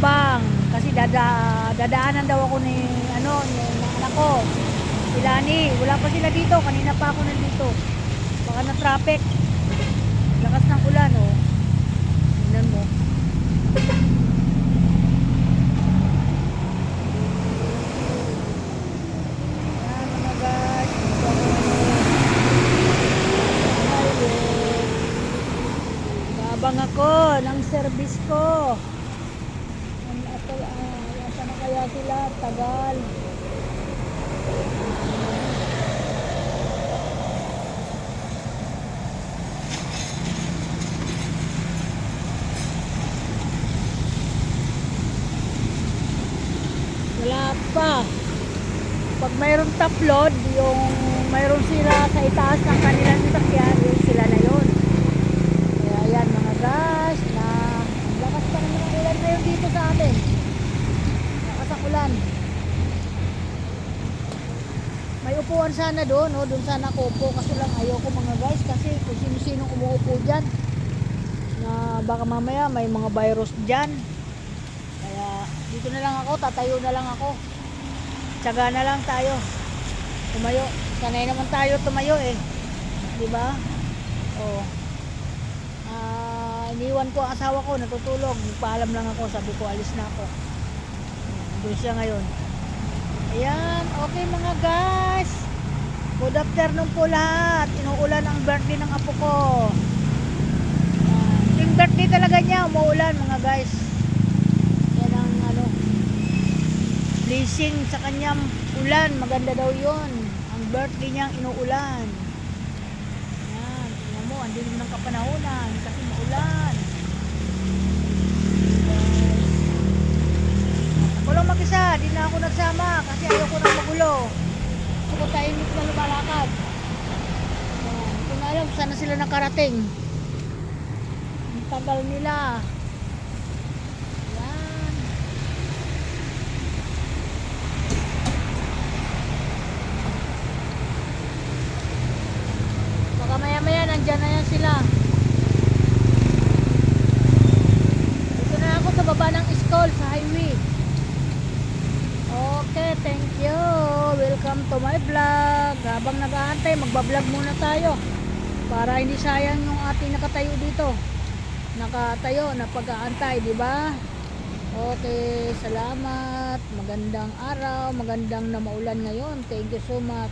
abang kasi dadaanan daw ako ni ni anak ko. Ilani, wala pa sila dito. Kanina pa ako nandito. Baka na traffic. Lakas ng ulan, oh. Tingnan mo. Ayan, mga guys. Babang ako ng service ko. Saan na kaya sila? Tagal. Wala pa. Pag mayroong top load, yung mayroon sila sa itaas ng kanilang sasakyan, yun sila na yun. Kaya ayan mga guys, na lakas pa naman ang ulan ngayon dito sa atin. Lakas ang ulan. May upuan sana doon, no? Doon sana ako upo, kasi lang ayoko mga guys, kasi kung sino-sino umuupo dyan, na baka mamaya may mga virus dyan. Kaya dito na lang ako, tatayo na lang ako. Tiyaga na lang tayo. Tumayo. Sanay naman tayo tumayo eh. 'Di ba? Oh. Iniwan ko ang asawa ko, natutulog. Nagpaalam lang ako, sabi ko alis na ako. Doon siya ngayon. Ayan, okay mga guys. Good afternoon po lahat. Inuulan ang birthday ng apo ko. Yung birthday talaga niya, umuulan mga guys. Yan ang blessing sa kanyang ulan. Maganda daw yon. Ang birthday niyang inuulan. Yan, tingnan mo, andun naman ang kapanahonan kasi maulan. Guys, ako lang mag-isa, di na ako nagsama kasi ayoko nang magulo. Gusto ko tahimik na lumalakad. Hindi ko na alam sana sila nakarating. Ang tagal nila. Yan. Baka maya-maya nandyan na yan sila. Dito na ako sa baba ng school sa highway. Okay, thank you. Welcome to my vlog. Habang nag-aantay, magbablog muna tayo para hindi sayang yung ating nakatayo dito. Nakatayo na pag-aantay, di ba? Okay, salamat. Magandang araw, magandang na maulan ngayon. Thank you so much.